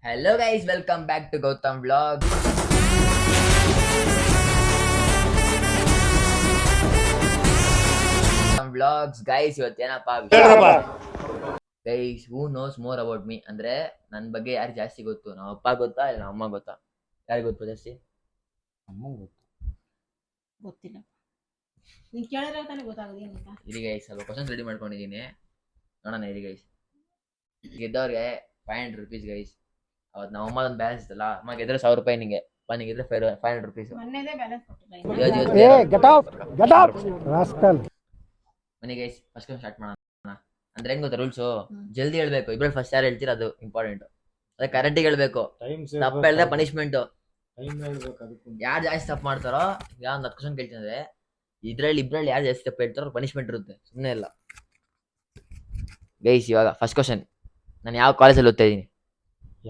Hello guys, welcome back to Gautam Vlogs. Guys, ಇವತ್ತೇನಪ್ಪ guys, who knows more about me ಅಂದ್ರೆ ನನ್ನ ಬಗ್ಗೆ ಯಾರು ಜಾಸ್ತಿ ಗೊತ್ತು? ನಮ್ಮ ಅಪ್ಪ ಗೊತ್ತಾ ಇಲ್ಲ ನಮ್ಮ ಅಮ್ಮ ಗೊತ್ತಾ? ಯಾರಿಗೆ ಗೊತ್ತು ಜಾಸ್ತಿ? ಅಮ್ಮಂಗೆ ಗೊತ್ತು. ಗೊತ್ತಿಲ್ಲ. ನೀನ್ ಕೇಳಿದ್ರೆ ತಾನೇ ಗೊತ್ತಾಗೋದು ಏನಂತ. ಇರಿ ಗೈಸ್, ಸ್ವಲ್ಪ ಕ್ವಶನ್ಸ್ ರೆಡಿ ಮಾಡ್ಕೊಂಡಿದ್ದೀನಿ, ನೋಡೋಣ ಇರಿ ಗೈಸ್. ಗೆದ್ದವ್ರಿಗೆ 500 rupees guys. ಅವತ್ತು ನಮ್ಮ ಅಮ್ಮ ಒಂದು ಬ್ಯಾಲೆನ್ಸ್ ಇತ್ತಲ್ಲ, ಅಮ್ಮ ಗೆದ್ರೆ 1000 ರೂಪಾಯಿ, ನಿಂಗೆ ಗೆದ್ರೆ 500 rupees. ಮೊನ್ನೆದೇ ಬ್ಯಾಲೆನ್ಸ್ ಕೊಟ್ಟಿಲ್ಲ. ಮನೆ ಗೈಸ್, ಫಸ್ಟ್ ಕ್ವಶನ್ ಸ್ಟಾರ್ಟ್ ಮಾಡೋಣ. ಅಂದ್ರೆ ಹೆಂಗ್ ಗೊತ್ತಾ ರೂಲ್ಸು? ಜಲ್ದಿ ಹೇಳ್ಬೇಕು. ಇಬ್ರಲ್ಲಿ ಫಸ್ಟ್ ಯಾರು ಹೇಳ್ತೀರ ಅದು ಇಂಪಾರ್ಟೆಂಟ್. ಅದೇ ಕರೆಕ್ಟಿಗೆ ಹೇಳ್ಬೇಕು. ತಪ್ಪು ಹೇಳಿದ್ರೆ ಪನಿಷ್ಮೆಂಟ್. ಯಾರು ಜಾಸ್ತಿ ತಪ್ಪು ಮಾಡ್ತಾರೋ, ಈಗ ಒಂದು 10 ಕ್ವಶನ್ ಕೇಳ್ತೀನಿ ಅಂದ್ರೆ ಇಬ್ರಲ್ಲಿ ಯಾರು ಜಾಸ್ತಿ ತಪ್ಪು ಹೇಳ್ತಾರೋ ಪನಿಷ್ಮೆಂಟ್ ಇರುತ್ತೆ, ಸುಮ್ಮನೆ ಇಲ್ಲ ಗೈಸ್. ಇವಾಗ ಫಸ್ಟ್ ಕ್ವಶನ್, ನಾನು ಯಾವ ಕಾಲೇಜಲ್ಲಿ ಓದ್ತಾ ಇದ್ದೀನಿ?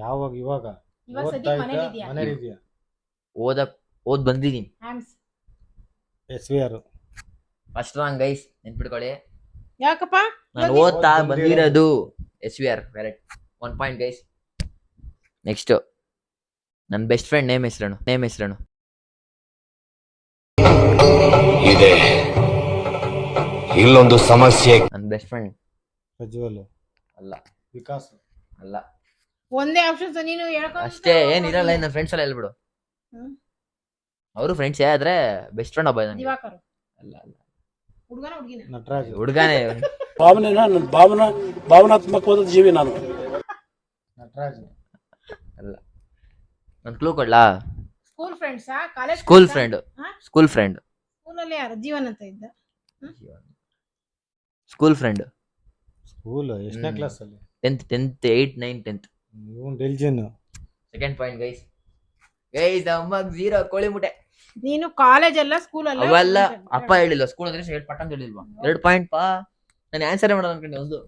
ಯಾವಾಗ? ಇವಾಗ ಸದ್ಯಕ್ಕೆ ಮನೇಲಿ ಇದೆಯಾ? ಮನೇಲಿ ಇದೆಯಾ? ಓದ್ ಬಂದಿದ್ದೀನಿ. ಹ್ಯಾಮ್ಸ್. SVR. ಫಸ್ಟ್ ರಾಂಗ್ ಗೈಸ್, ನೆನ್ಪಿಟ್ಕೊಳ್ಳಿ. ಯಾಕಪ್ಪ? ನಾನು ಓದ್ತಾ ಬಂದಿರೋದು SVR. Correct, 1 point guys. Next, ನನ್ನ ಬೆಸ್ಟ್ ಫ್ರೆಂಡ್ ನೇಮ್ ಹೆಸರೇನು? ಇದೆ ಇಲ್ಲೊಂದು ಸಮಸ್ಯೆ. ನನ್ನ ಬೆಸ್ಟ್ ಫ್ರೆಂಡ್ ಪ್ರಜ್ವಲ್. ಅಲ್ಲ. ವಿಕಾಸ್. ಅಲ್ಲ. ಒಂದೇ ಆಪ್ಷನ್ಸ್ ನೀನು ಹೇಳ್ಕೊಂಡು ಅಷ್ಟೇ, ಏನಿರಲ್ಲ. ನನ್ನ ಫ್ರೆಂಡ್ಸ್ ಎಲ್ಲ ಹೇಳ್ಬಿಡು. ಅವರು ಫ್ರೆಂಡ್ಸ್ ಆದ್ರೆ ಬೆಸ್ಟ್ ಫ್ರೆಂಡ್ ಒಬ್ಬ ನನಗೆ. ದಿವಾಕರ್. ಅಲ್ಲ. ಹುಡುಗನ ಹುಡುಗಿನ? ನಟರಾಜ್. ಹುಡುಗಾನೆ. ಭಾವನಾತ್ಮಕವಾದ ಜೀವಿ ನಾನು. ನಟರಾಜ್. ಅಲ್ಲ. ನಾನು ಕ್ಲೂ ಕೊಡ್ಲಾ? ಸ್ಕೂಲ್ ಫ್ರೆಂಡ್ಸಾ? College school friend. School friend. ಸ್ಕೂಲಲ್ಲಿ ಯಾರು? ಜೀವನ್ ಅಂತ ಇದ್ದ. School friend. ಸ್ಕೂಲ್ ಎಷ್ಟನೇ ಕ್ಲಾಸ್ ಅಲ್ಲಿ? 10th 8 9 10th. ಇವನ್ ಡೆಲ್ಜಿನ್. Second point guys. ಅಮ್ಮಗ್ 0 ಕೋಳಿ ಮುಟೆ. ನೀನು ಕಾಲೇಜ್ ಅಲ್ಲ ಸ್ಕೂಲ್ ಅಲ್ಲ? ಅವೆಲ್ಲ ಅಪ್ಪ ಹೇಳಿಲ್ಲ. ಸ್ಕೂಲ್ ಅಂದ್ರೆ 2 ಪಟ್ಟ ಅಂತ ಹೇಳಿಲ್ವಾ? 2 ಪಾಯಿಂಟ್ ಪಾ. ನಾನು ಆನ್ಸರ್ ಮಾಡೋದು ಅನ್ಕೊಂಡೆ ಒಂದು.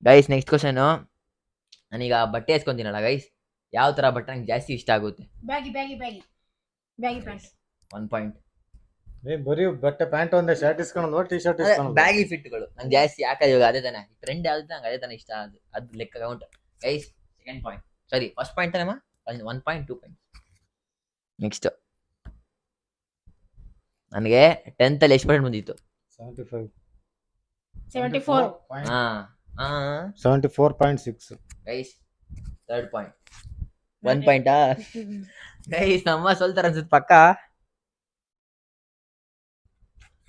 ಗೈಸ್ ನೆಕ್ಸ್ಟ್ ಕ್ವಶನ್, ನಾನೀಗ ಬಟ್ಟೆ ಎಸ್ಕೊಂತೀನಲ್ಲ ಗೈಸ್, ಯಾವ ತರ ಬಟ್ಟೆ ನಂಗೆ ಜಾಸ್ತಿ ಇಷ್ಟ ಆಗುತ್ತೆ? Baggy pant. 1 ಪಾಯಿಂಟ್. ಬರೀ ಬಟ್ಟೆ ಪ್ಯಾಂಟ್ ಒಂದೇ, ಶರ್ಟ್ ಇಸ್ಕೊಂಡು ಟಿ ಶರ್ಟ್ ಇಸ್ಕೊಂಡು. ಬ್ಯಾಗಿ ಫಿಟ್ಗಳು ನಂಗೆ ಜಾಸ್ತಿ ಯಾಕಂದ್ರೆ ಇವಾಗ ಅದೇ ತಾನೆ ಟ್ರೆಂಡ್, ಯಾವ್ದು ನಂಗೆ ಅದೇ ತಾನೆ ಇಷ್ಟ. ಅದು ಲೆಕ್ಕ count guys. Second point, sorry first point ತಾನೇಮ್ಮ. 1 ಪಾಯಿಂಟ್ 2 ಪಾಯಿಂಟ್. ನೆಕ್ಸ್ಟ್, ನನಗೆ 10th ಅಲ್ಲಿ ಎಷ್ಟು ಪರ್ಸೆಂಟ್ ಬಂದಿತ್ತು? 74. 74.6 ಗೈಸ್. Third point. 1 ಪಾಯಿಂಟಾ ಗೈಸ್? ನಮ್ಮ ಸೋಲ್ತಾರ ಅನ್ಸುತ್ತೆ ಪಕ್ಕ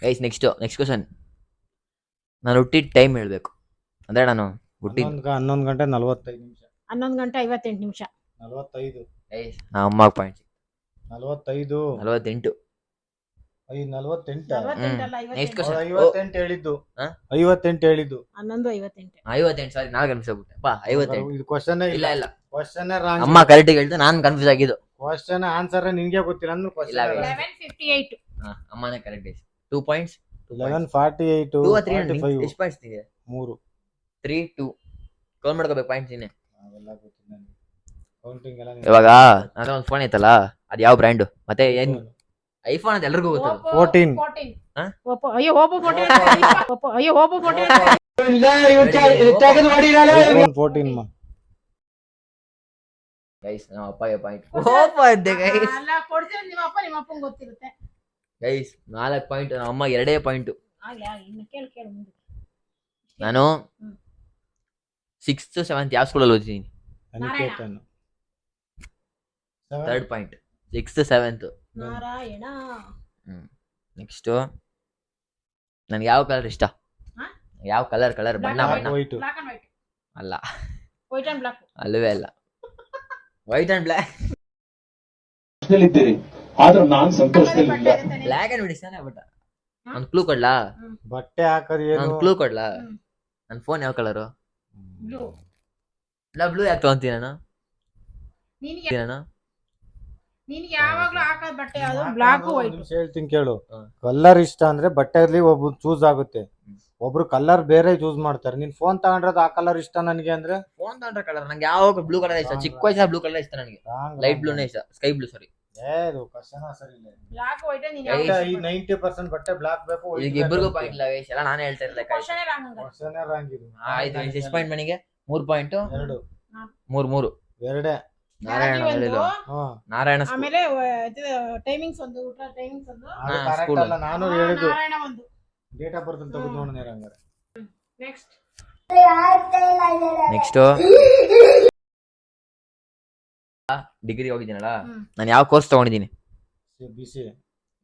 ಗೈಸ್. ನೆಕ್ಸ್ಟ್ ಕ್ವಶನ್, ನಾನು ಹುಟ್ಟಿದ ಟೈಮ್ ಹೇಳ್ಬೇಕು. ಅಂದ್ರೆ ನಾನು ಹುಟ್ಟಿದ 11 ಗಂಟೆ 45 ನಿಮಿಷ. 11 ಗಂಟೆ 58 ನಿಮಿಷ. 45. ಗೈಸ್ ನಮ್ಮ ಅಮ್ಮ ಪಾಯಿಂಟ್. 45. 48. 48. 48 ಅಲ್ಲ, ನೆಕ್ಸ್ಟ್ 58. ಕ್ವಶನ್. 58 ಹೇಳಿದ್ದು. ಹಾ? 58 ಹೇಳಿದ್ದು. 11:58. 58 ಸಾರಿ, ನಾನು ಕನ್ಫ್ಯೂಸ್ ಆಗ್ಬಿಟ್ಟೆ. 58. ಇದು ಕ್ವಶನ್ ಇಲ್ಲ ಇಲ್ಲ, ಕ್ವಶನ್ ರಾಂಗ್. ಅಮ್ಮ ಕರೆಕ್ಟ್ ಹೇಳ್ತಾ, ನಾನು ಕನ್ಫ್ಯೂಸ್ ಆಗಿದ್ದು. ಕ್ವಶನ್ ಆನ್ಸರ್ ನಿನ್ಗೆ ಗೊತ್ತಿಲ್ಲ ಅಂದ್ರೆ ಇಲ್ಲ, ಕ್ವಶನ್. 11:58. ಅಮ್ಮನೇ ಕರೆಕ್ಟ್ ಗೈಸ್. 2 ಪಾಯಿಂಟ್ಸ್. 11:48. 2 or 3 ಎಷ್ಟು ಪಾಯಿಂಟ್ಸ್ ಇದೆ? 3. 3 2 ಕೌಂಟ್ ಮಾಡ್ಕೋಬೇಕು ಪಾಯಿಂಟ್ಸ್ ನೀನೆ. ಅವೆಲ್ಲ ಗೊತ್ತಿಲ್ಲ ನನಗೆ. ಕೌಂಟಿಂಗ್ ಎಲ್ಲ ಇವಾಗ ನನ್ನ ಒಂದು ಫೋನ್ ಐತಲ್ಲ, ಅದು ಯಾವ ಬ್ರ್ಯಾಂಡ್ ಮತ್ತೆ ಏನ್? ಐಫೋನ್ ಅಂತ ಎಲ್ರಿಗೂ ಗೊತ್ತು. 14. ಹಾ? Oppo. ಅಯ್ಯೋ Oppo 14. Oppo 14. 14 ಮಾ. ಗೈಸ್ ನಮ್ಮ ಅಪ್ಪಗೆ ಪಾಯಿಂಟ್. ಓಪೋ ಇದ್ದೆ ಗೈಸ್. ಅಲ್ಲ ಕೊಡ್ತೀನಿ, ನಿಮ್ಮ ಅಪ್ಪಂಗೆ ಗೊತ್ತಿರುತ್ತೆ. ಗೈಸ್ 4 ಪಾಯಿಂಟ್, ನಮ್ಮ ಅಮ್ಮ 2 ಪಾಯಿಂಟ್. ಆಗ್ಲಿ ಇನ್ನು ಕೇಳು ಮುಂದೆ. ನಾನು 6th 7th ಯಾವ ಸ್ಕೂಲಲ್ಲಿ ಓದಿದ್ದೀನಿ? Aniketan. Third point. 6th 7th. Narayana. Next, ನನ್ಗೆ ಯಾವ ಕಲರ್ ಇಷ್ಟ? ಹಾ? ಯಾವ ಕಲರ್ ಬಣ್ಣ? ವೈಟ್. Black and white. ಅಲ್ಲ. White and black. ಅಲ್ಲವೇ ಅಲ್ಲ. White and black. ಆದ್ರೆ ನಾನು ಸಂತೋಷದಲ್ಲಿಲ್ಲ. ಬ್ಲ್ಯಾಕ್ ಅಂಡ್ ವೈಟ್ ಇಷ್ಟನೇ. ಬಟ್ ಒಂದು ಕ್ಲೂ ಕೊಡ್ಲಾ? ಬಟ್ಟೆ ಹಾಕೋದು ಏನು? ಒಂದು ಕ್ಲೂ ಕೊಡ್ಲಾ? ನನ್ನ ಫೋನ್ ಯಾವ ಕಲರು? ಬ್ಲೂ. ಇಲ್ಲ, ಬ್ಲೂ ಯಾಕೆ ತಗೊಂತೀನಿ ನಾನು? ನಿನಗೆ ಯಾವಾಗ್ಲೂ ಹಾಕೋದ್ ಬಟ್ಟೆ ಅದು ಬ್ಲಾಕ್ ವೈಟ್. ಹೇಳ್ತೀನಿ ಕೇಳು. ಕಲರ್ ಇಷ್ಟ ಅಂದ್ರೆ ಬಟ್ಟೆಯಲ್ಲಿ ಒಬ್ಬ ಚೂಸ್ ಆಗುತ್ತೆ, ಒಬ್ರು ಕಲರ್ ಬೇರೆ ಚೂಸ್ ಮಾಡ್ತಾರೆ. ನೀನ್ ಫೋನ್ ತಗೊಂಡ್ರದ್ ಆ ಕಲರ್ ಇಷ್ಟ ನನಗೆ ಅಂದ್ರೆ? ಫೋನ್ ತಗೊಂಡ್ರೆ ಕಲರ್ ನಂಗೆ ಯಾವ ಬ್ಲೂ ಕಲರ್ ಇಷ್ಟ. ಚಿಕ್ಕ ವಯಸ್ಸಿನ ಬ್ಲೂ ಕಲರ್ ಇಷ್ಟ ನನಗೆ. ಲೈಟ್ ಬ್ಲೂನೇ ಇಷ್ಟ, ಸ್ಕೈ ಬ್ಲೂ. ಸಾರಿ, ಇದು ಕ್ವಶನ್ ಸರಿ ಇಲ್ಲ. ಬ್ಲಾಕ್ ವೈಟ್ ನೀನ್ Guys, ಬಟ್ಟೆ ಈ 90% ಬಟ್ಟೆ ಬ್ಲಾಕ್ ಬೇಕು. ಈಗ ಇಬ್ಬರಿಗೂ ಪಾಯಿಂಟ್ ಇಲ್ಲ ಗೈಸ್, ಎಲ್ಲ ನಾನೇ ಹೇಳ್ತಾ ಇರ್ಲಿಲ್ಲ. ಕ್ವಶನ್ ರಾಂಗ್ ಕ್ವಶನ್ ರಾಂಗ್ ಇದು. ಆಯ್ತು, ಎಷ್ಟು ಪಾಯಿಂಟ್ ಮನಿಗೆ? 3 ಪಾಯಿಂಟ್. 2 3 ಎರಡೇ. ನಾರಾಯಣ ಹೇಳಿಲ್ಲ. ನಾರಾಯಣ school. ಆಮೇಲೆ ಟೈಮಿಂಗ್ಸ್ ಒಂದು ಊಟ ಟೈಮಿಂಗ್ಸ್ ಒಂದು ಅದು ಹಾ, correct school ಅಲ್ಲ, ನಾನು ಹೇಳಿದ್ದು ನಾರಾಯಣ ಒಂದು. ಡೇಟ್ ಆಫ್ ಬರ್ತ್ ತೆಗೆದು ನೋಡಿದ್ರೆ ಹಂಗಾರೆ. ನೆಕ್ಸ್ಟ್ ನೆಕ್ಸ್ಟ್ ಡಿಗ್ರಿ ಹೋಗಿದ್ದೀನಲ್ಲ, ನಾನು ಯಾವ ಕೋರ್ಸ್ ತಗೊಂಡಿದ್ದೀನಿ ಬಿಸಿ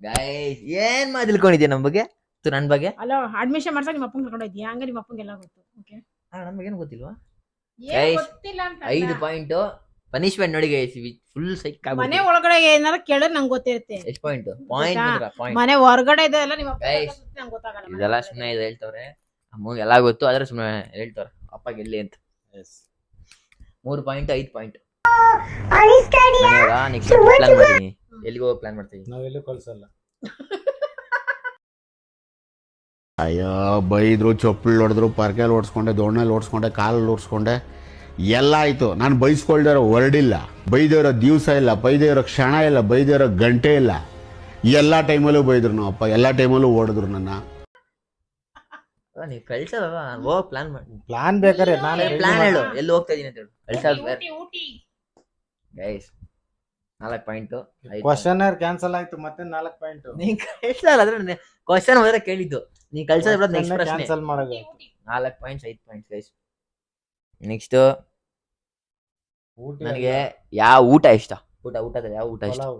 ಗೈಸ್? ಏನ್ ಮಾತು ತಿಳ್ಕೊಂಡಿದ್ದೀನಿ ನಮ್ಮ ಬಗ್ಗೆ, ನನ್ನ ಬಗ್ಗೆ? ಅಲ್ಲ ಅಡ್ಮಿಷನ್ ಮಾಡ್ಸಕ್ ನಿಮ್ಮ ಅಪ್ಪಂಗೆ ಕರ್ಕೊಂಡು ಹೋಯ್ತೀಯ, ಹಂಗ ನಿಮ್ಮ ಅಪ್ಪಂಗೆಲ್ಲ ಗೊತ್ತು. ಓಕೆ ನಮ್ಗೆ ಏನು ಗೊತ್ತಿಲ್ವಾ? ಏನ್ Guys, ಗೊತ್ತಿಲ್ಲ ಅಂತ 5 ಪಾಯಿಂಟ್ ಪನಿಷ್ಮೆಂಟ್ ನೋಡಿ ಗೈಸ್, ಫುಲ್ ಸೈಕ್ ಮನೆ ಒಳಗಡೆ ಏನಾರ ಕೇಳಿದ್ರೆ ನಂಗೆ ಗೊತ್ತಿರುತ್ತೆ. ಎಷ್ಟು ಪಾಯಿಂಟ್? ಪಾಯಿಂಟ್. ಮನೆ ಹೊರಗಡೆ ಇದೆಲ್ಲ ನಿಮ್ಮ ಅಪ್ಪ Guys, ನಂಗೆ ಗೊತ್ತಾಗಲ್ಲ. ಇದೆಲ್ಲ ಸುಮ್ಮನೆ ಇದು ಹೇಳ್ತವ್ರೆ, ಅಮ್ಮಗೆ ಎಲ್ಲ ಗೊತ್ತು, ಆದ್ರೆ ಸುಮ್ಮನೆ ಹೇಳ್ತವ್ರೆ ಅಪ್ಪ ಗೆಲ್ಲಿ ಅಂತ. 3 ಪಾಯಿಂಟ್ 5 ಪಾಯಿಂಟ್. ನೆಕ್ಸ್ಟ್ ಪ್ಲಾನ್ ಮಾಡ್ತೀನಿ, ಎಲ್ಲಿಗೆ ಹೋಗಿ ಪ್ಲಾನ್ ಮಾಡ್ತೀನಿ. ನಾವೆಲ್ಲೂ ಕಳ್ಸಲ್ಲ. ಅಯ್ಯೋ ಬೈದ್ರು, ಚಪ್ಪಲಿ ಹೊಡೆದ್ರು, ಪರ್ಕೆಲ್ ಓಡಿಸ್ಕೊಂಡೆ, ದೋಣಲ್ಲಿ ಓಡಿಸ್ಕೊಂಡೆ, ಕಾಲಲ್ಲಿ ಓಡಿಸ್ಕೊಂಡೆ, ಎಲ್ಲ ಆಯಿತು. ನಾನು ಬೈಸ್ಕೊಳ್ದೇ ಇರೋ ವರ್ಡ್ ಇಲ್ಲ, ಬೈದೇ ಇರೋ ದಿವಸ ಇಲ್ಲ, ಬೈದೇ ಇರೋ ಕ್ಷಣ ಇಲ್ಲ, ಬೈದೇ ಇರೋ ಗಂಟೆ ಇಲ್ಲ. ಎಲ್ಲ ಟೈಮಲ್ಲೂ ಬೈದ್ರು ನಮ್ಮ ಅಪ್ಪ, ಎಲ್ಲ ಟೈಮಲ್ಲೂ ಓಡಿದ್ರು ನನ್ನ. ನೀವು ಕಳ್ಸೋದಲ್ಲ, ನಾನು ಹೋಗಿ ಪ್ಲಾನ್ ಮಾಡಿ. ಪ್ಲಾನ್ ಬೇಕಾರೆ ನಾನೇ ಪ್ಲಾನ್ ಹೇಳು, ಎಲ್ಲಿ ಹೋಗ್ತಾ ಇದೀನಿ ಅಂತ ಹೇಳು. ಕಳ್ಸೋದು ಬೇರೆ Ooty guys. 4 point. Question cancel ಆಯ್ತು, ಮತ್ತೆ 4 ಪಾಯಿಂಟ್ ನೀನ್ ಕಳ್ಸಲ್ಲ, ಅದ್ರ ಕ್ವಶನ್ ಹೋದ್ರೆ ಕೇಳಿದ್ದು, ನೀ ಕಳ್ಸೋದು ನೆಕ್ಸ್ಟ್ ಪ್ರಶ್ನೆ. ಕ್ಯಾನ್ಸಲ್ ಮಾಡೋದು. 4 ಪಾಯಿಂಟ್ಸ್ 5 ಪಾಯಿಂಟ್ಸ್ ಗೈಸ್. ನೆಕ್ಸ್ಟ್ ಊಟ ನನಗೆ ಯಾವ ಊಟ ಇಷ್ಟ? ಊಟದಲ್ಲಿ ಯಾವ ಊಟ ಇಷ್ಟ? ಪಲಾವ್.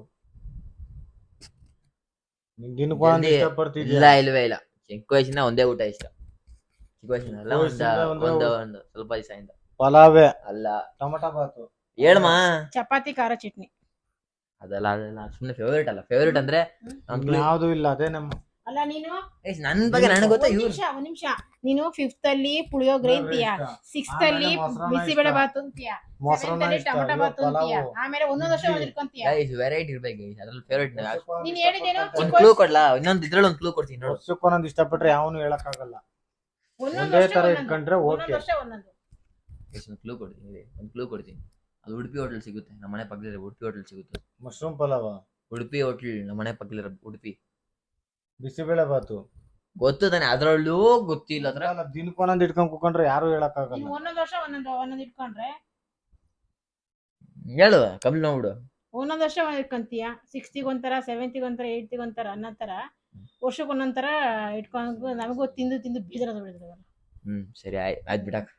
ನಿನ್ ದಿನಕ್ಕೊಂದು ಜಲ್ದಿ- ಇಷ್ಟಪಡ್ತಿದ್ಯಾ? ಇಲ್ವೇ ಇಲ್ಲ. ಚಿಕ್ಕ ವಯಸ್ಸಿನ ಒಂದೇ ಊಟ ಇಷ್ಟ. ಚಿಕ್ಕ ವಯಸ್ಸಿನ ಅಲ್ಲ, ಚಿಕ್ಕ ವಯಸ್ಸಿಂದ ಒಂದೇ ಒಂದು ಸ್ವಲ್ಪ ದಿವಸದಿಂದ ಪಲಾವೇ. ಅಲ್ಲ. ಟೊಮಟೊ ಬಾತು. ಹೇಳ್ಮಾ. ಚಪಾತಿ ಖಾರ ಚಟ್ನಿ. ಅದೆಲ್ಲ ಸುಮ್ಮನೆ ಫೇವ್ರೇಟ್ ಅಲ್ಲ. ಫೇವ್ರೇಟ್ ಅಂದ್ರೆ ಯಾವ್ದು ಇಲ್ಲ, ಅದೇ ನಮ್ಮ ಅಲ್ಲ ನೀನು ನನ್ ಬಗ್ಗೆ ನನಗೆ ಗೊತ್ತಾ. ಒಂದ್ ಇವ್ರು ನಿಮಿಷ ನೀನು 5th ಅಲ್ಲಿ ಪುಳಿಯೋಗರೆ ಅಂತೀಯ, 6th ಅಲ್ಲಿ ಬಿಸಿಬೇಳೆ ಬಾತು ಅಂತೀಯ, 7th ಅಲ್ಲಿ ಟೊಮಟೊ ಬಾತು ಅಂತೀಯ, ಆಮೇಲೆ ಒಂದೊಂದು ವರ್ಷ ಒಂದ್ ಇಟ್ಕೊಂತೀಯ. ಗೈಸ್ ವೆರೈಟಿ ಇರ್ಬೇಕು ಗೈಸ್, ಅದ್ರಲ್ಲಿ ಫೇವ್ರೇಟ್. ನೀನ್ ಹೇಳಿದೇನೋ ಒಂದ್ ಕ್ಲೂ ಕೊಡ್ಲಾ? ಇನ್ನೊಂದು ಇದ್ರಲ್ಲಿ ಒಂದು ಕ್ಲೂ ಕೊಡ್ತೀನಿ ನೋಡು. ವರ್ಷಕ್ಕೊಂದೊಂದು ಇಷ್ಟಪಟ್ರೆ ಯಾವನು ಹೇಳಕ್ ಆಗಲ್ಲ. ಒಂದೊಂದು ಒಂದೇ ವರ್ಷ ತರ ಒಂದೊಂದು. ಇಟ್ಕೊಂಡ್ರೆ ಒಂದೊಂದು ಓಕೆ. ವರ್ಷ ಒಂದೊಂದು. ಒಂದು ಕ್ಲೂ ಕೊಡ್ತೀನಿ, ಒಂದು ಕ್ಲೂ ಕೊಡ್ತೀನಿ. ಅದು ಉಡುಪಿ ಹೋಟೆಲ್ ಸಿಗುತ್ತೆ, ನಮ್ಮ ಮನೆ ಪಕ್ಕದಲ್ಲಿ ಉಡುಪಿ ಹೋಟೆಲ್ ಸಿಗುತ್ತೆ. ಮಶ್ರೂಮ್ ಪಲಾವ, ಉಡುಪಿ ಹೋಟೆಲ್ ನಮ್ಮ ಮನೆ ಪಕ್ಕದಲ್ಲಿ ಉಡುಪಿ. ಬಿಸಿಬೇಳೆ ಬಾತು ಗೊತ್ತು ತಾನೆ, ಅದ್ರಲ್ಲೂ ಗೊತ್ತಿಲ್ಲ ಅದ್ರ. ದಿನಕ್ಕೊಂದೊಂದು ಇಟ್ಕೊಂಡ್ ಕುಕೊಂಡ್ರೆ ಯಾರು ಹೇಳಕ್ ಆಗಲ್ಲ. ನೀನು ಒಂದೊಂದು ವರ್ಷ ಒಂದೊಂದು ಇಟ್ಕೊಂಡ್ರೆ ಹೇಳು ಕಮ್ಮಿ ನೋಡು. ಒಂದೊಂದು ವರ್ಷ ಒಂದ್ ಇಟ್ಕೊಂತೀಯ. 6th ಒಂಥರ, 7th ಒಂಥರ, 8th ಒಂಥರ, ಅನ್ನೋ ತರ ವರ್ಷಕ್ಕೆ ಒಂದೊಂಥರ ಇಟ್ಕೊಂಡು ನಮಗೂ ತಿಂದು ತಿಂದು ಬೀದಿರೋದು ಬಿಡಿದ್ರಲ್ಲ. ಸರಿ ಆಯ್ತು ಬಿಡಕ್.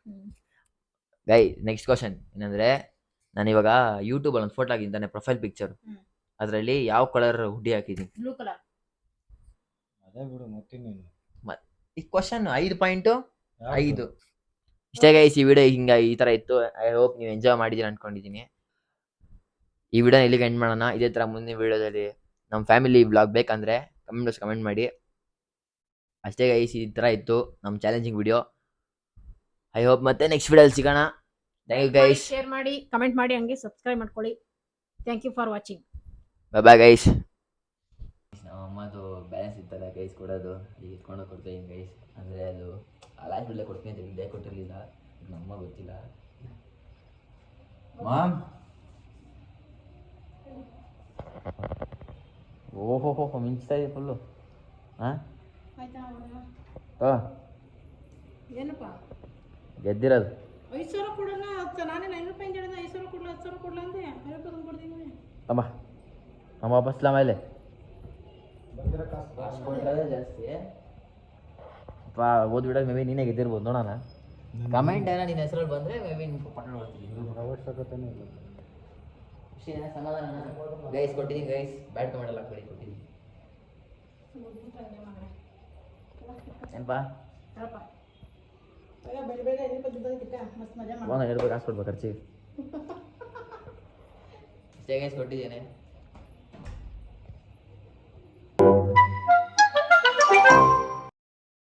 ಗೈ ನೆಕ್ಸ್ಟ್ ಕ್ವಶನ್ ಏನಂದ್ರೆ, ನಾನು ಇವಾಗ ಯೂಟ್ಯೂಬ್ ಅಲ್ಲಿ ಒಂದು ಫೋಟೋ ಹಾಕಿದ್ದಾನೆ, ಪ್ರೊಫೈಲ್ ಪಿಕ್ಚರ್. ಅದರಲ್ಲಿ ಯಾವ ಕಲರ್ ಹುಡ್ಡಿ ಹಾಕಿದ್ದೀನಿ? Blue colour. ಅದೇ ಬಿಡು, ಮತ್ತಿನ್ನೇನು. ಈ ಕ್ವಶನ್ 5 ಪಾಯಿಂಟ್ 5. ಇಷ್ಟೇ ಗೈಸ್, ಈ ವಿಡಿಯೋ ಹಿಂಗ ಈ ತರ ಇತ್ತು. ಐ ಹೋಪ್ ನೀವು ಎಂಜಾಯ್ ಮಾಡಿದೀರ ಅನ್ಕೊಂಡಿದೀನಿ. ಈ ವಿಡಿಯೋನ ಇಲ್ಲಿಗೆ ಎಂಡ್ ಮಾಡೋಣ. ಇದೇ ತರ ಮುಂದಿನ ವಿಡಿಯೋದಲ್ಲಿ ನಮ್ಮ ಫ್ಯಾಮಿಲಿ ಬ್ಲಾಗ್ ಬೇಕಂದ್ರೆ ಕಮೆಂಟ್ ಮಾಡಿ. ಅಷ್ಟೇ ಗೈಸ್, ಈ ತರ ಇತ್ತು ನಮ್ಮ ಚಾಲೆಂಜಿಂಗ್ ವಿಡಿಯೋ. ಐ ಹೋಪ್ ಮತ್ತೆ ನೆಕ್ಸ್ಟ್ ವಿಡಿಯೋದಲ್ಲಿ ಸಿಗೋಣ. Thank you guys. ಶೇರ್ ಮಾಡಿ, ಕಮೆಂಟ್ ಮಾಡಿ, ಹಂಗೆ ಸಬ್ಸ್ಕ್ರೈಬ್ ಮಾಡ್ಕೊಳ್ಳಿ. Thank you for watching. Bye guys. ನಮ್ಮ ಅಮ್ಮದು ಬ್ಯಾಲೆನ್ಸ್ ಇತ್ತಲ್ಲ ಗೈಸ್ ಕೊಡೋದು, ಈಗ ಇಟ್ಕೊಂಡು ಕೊಡ್ತೀನಿ ಗೈಸ್. ಅಂದರೆ ಅದು ಲಾಸ್ಟ್ ಬಿಡಲೇ ಕೊಡ್ತೀನಿ ಅಂತ ಹೇಳಿದ್ದೆ, ಕೊಟ್ಟಿರಲಿಲ್ಲ. ನಮ್ಮ ಗೊತ್ತಿಲ್ಲ. ಮಾಮ್, ಓಹೋ ಮಿಂಚ್ತಾ ಇದೆ ಫುಲ್ಲು. ಹಾಂ ಏನಪ್ಪ ಗೆದ್ದಿರೋದು 5,000 ಕೊಡೋಣ. ನಾನೇ 9 ರೂಪಾಯಿ ಹೇಳಿದ, 5,000 ಕೊಡ್ಲ 10,000 ಕೊಡ್ಲ ಅಂದೆ. 5 ರೂಪಾಯಿ ಕೊಡ್ತೀನಿ. ಅಮ್ಮ ಅಮ್ಮ ವಾಪಸ್ಲ ಮೇಲೆ ಜಾಸ್ತಿ ಓದ್ಬಿಡೋದು. ಮೇ ಬಿ ನೀನೇ ಗೆದ್ದಿರ್ಬೋದು, ನೋಡೋಣ. ಕಮೆಂಟ್ ಏನೋ ನಿನ್ನ ಹೆಸರಲ್ಲಿ ಬಂದರೆ ಮೇ ಬಿ ನಿಮ್ಗೆ ಪಟ್ಟ ನೋಡ್ತೀನಿ. ಅವಶ್ಯಕತೆನೇ ಇಲ್ಲ. ಸಮಾಧಾನ ಗೈಸ್. ಕೊಟ್ಟಿದ್ದೀನಿ ಗೈಸ್, ಬ್ಯಾಡ್ ಕಮೆಂಟ್ ಎಲ್ಲ ಕೊಟ್ಟಿದ್ದೀನಿ. ಏನಪ್ಪ ಮಸ್ತ್ ಮಜಾ ಮಾಡಿ. 2 ರೂಪಾಯಿ ಕಾಸು ಕೊಡ್ಬೇಕು ಖರ್ಚಿಗೆ. ಇಷ್ಟೇ ಗೈಸ್ ಕೊಟ್ಟಿದ್ದೇನೆ.